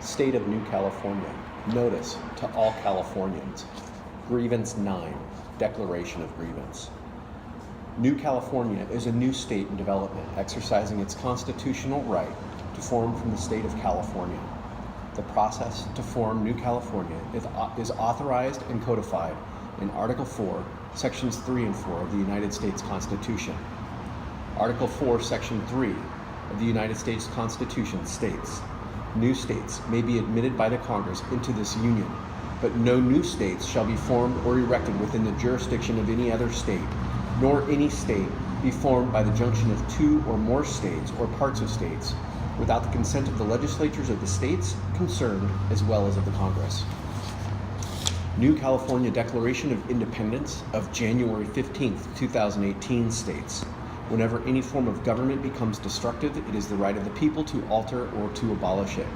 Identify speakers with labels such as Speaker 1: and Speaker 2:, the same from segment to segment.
Speaker 1: State of New California. Notice to all Californians. Grievance 9, Declaration of Grievance. New California is a new state in development, exercising its constitutional right to form from the state of California. The process to form New California is authorized and codified in Article 4, Sections 3 and 4 of the United States Constitution. Article 4, Section 3 of the United States Constitution states, "New states may be admitted by the Congress into this Union, but no new states shall be formed or erected within the jurisdiction of any other state, nor any state be formed by the junction of two or more states or parts of states, without the consent of the legislatures of the states concerned as well as of the Congress." New California Declaration of Independence of January 15th, 2018 states, "Whenever any form of government becomes destructive, it is the right of the people to alter or to abolish it,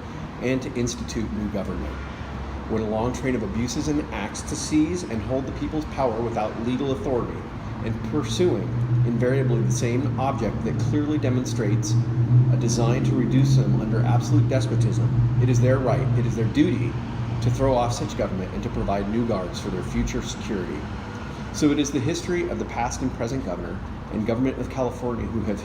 Speaker 1: and to institute new government. When a long train of abuses and acts to seize and hold the people's power without legal authority, and pursuing invariably the same object that clearly demonstrates a design to reduce them under absolute despotism, it is their right, it is their duty to throw off such government and to provide new guards for their future security." So it is the history of the past and present governor and government of California who have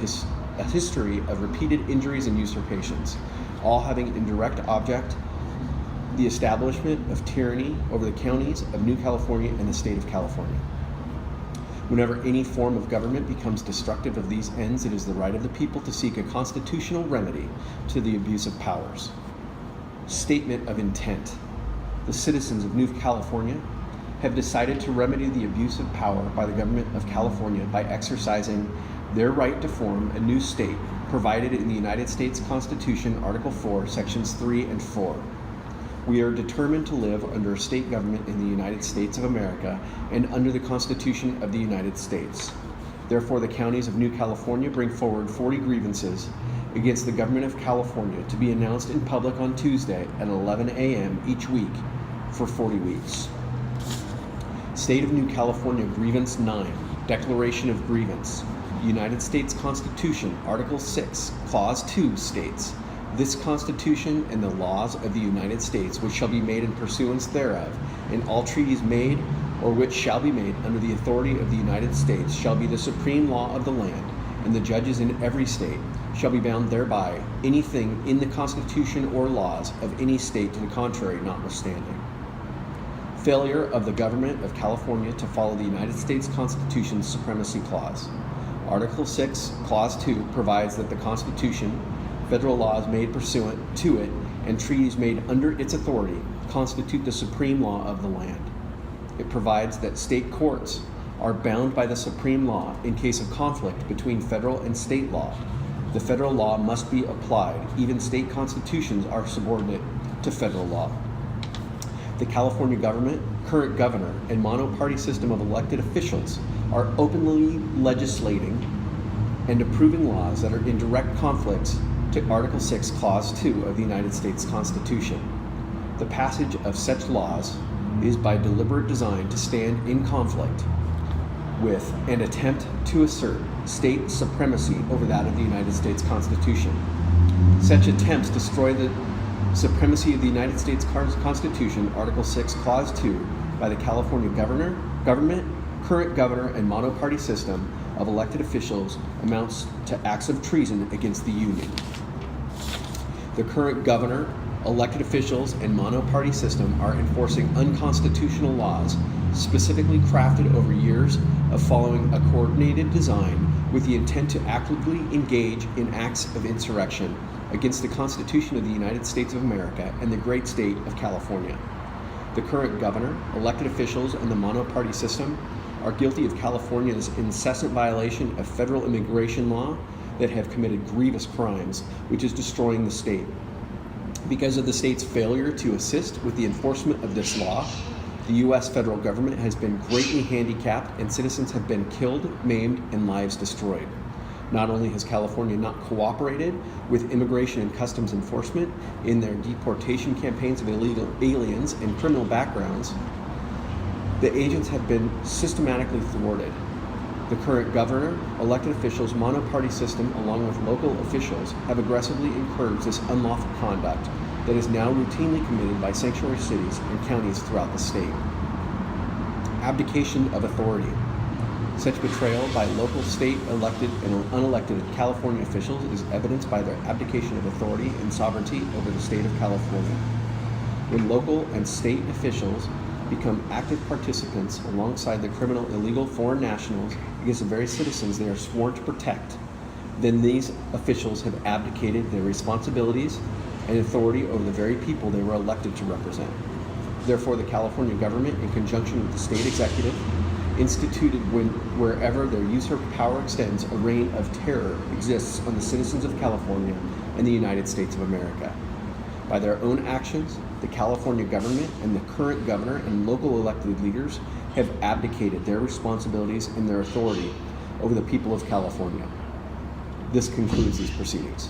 Speaker 1: a history of repeated injuries and usurpations, all having in direct object the establishment of tyranny over the counties of New California and the state of California. Whenever any form of government becomes destructive of these ends, it is the right of the people to seek a constitutional remedy to the abuse of powers. Statement of intent. The citizens of New California have decided to remedy the abuse of power by the government of California by exercising their right to form a new state provided in the United States Constitution, Article 4, Sections 3 and 4. We are determined to live under a state government in the United States of America and under the Constitution of the United States. Therefore, the counties of New California bring forward 40 grievances against the government of California to be announced in public on Tuesday at 11 a.m. each week for 40 weeks. State of New California Grievance 9, Declaration of Grievance. United States Constitution, Article 6, Clause 2 states, "This Constitution and the laws of the United States, which shall be made in pursuance thereof, and all treaties made or which shall be made under the authority of the United States, shall be the supreme law of the land, and the judges in every state shall be bound thereby, anything in the Constitution or laws of any state to the contrary notwithstanding." Failure of the government of California to follow the United States Constitution's Supremacy Clause. Article 6, Clause 2 provides that the Constitution, federal laws made pursuant to it, and treaties made under its authority constitute the supreme law of the land. It provides that state courts are bound by the supreme law in case of conflict between federal and state law. The federal law must be applied. Even state constitutions are subordinate to federal law. The California government, current governor, and monoparty system of elected officials are openly legislating and approving laws that are in direct conflicts to Article 6, Clause 2 of the United States Constitution. The passage of such laws is by deliberate design to stand in conflict with and attempt to assert state supremacy over that of the United States Constitution. Such attempts destroy the supremacy of the United States Constitution, Article 6, Clause 2, by the California government, current governor, and monoparty system of elected officials amounts to acts of treason against the Union. The current governor, elected officials, and monoparty system are enforcing unconstitutional laws specifically crafted over years of following a coordinated design with the intent to actively engage in acts of insurrection against the Constitution of the United States of America and the great state of California. The current governor, elected officials, and the monoparty system are guilty of California's incessant violation of federal immigration law that have committed grievous crimes, which is destroying the state. Because of the state's failure to assist with the enforcement of this law, the U.S. federal government has been greatly handicapped and citizens have been killed, maimed, and lives destroyed. Not only has California not cooperated with immigration and customs enforcement in their deportation campaigns of illegal aliens and criminal backgrounds, the agents have been systematically thwarted. The current governor, elected officials, monoparty system, along with local officials, have aggressively encouraged this unlawful conduct that is now routinely committed by sanctuary cities and counties throughout the state. Abdication of authority. Such betrayal by local, state, elected, and unelected California officials is evidenced by their abdication of authority and sovereignty over the state of California. When local and state officials become active participants alongside the criminal illegal foreign nationals against the very citizens they are sworn to protect, then these officials have abdicated their responsibilities and authority over the very people they were elected to represent. Therefore, the California government, in conjunction with the state executive, instituted wherever their usurped power extends, a reign of terror exists on the citizens of California and the United States of America. By their own actions, the California government and the current governor and local elected leaders have abdicated their responsibilities and their authority over the people of California. This concludes these proceedings.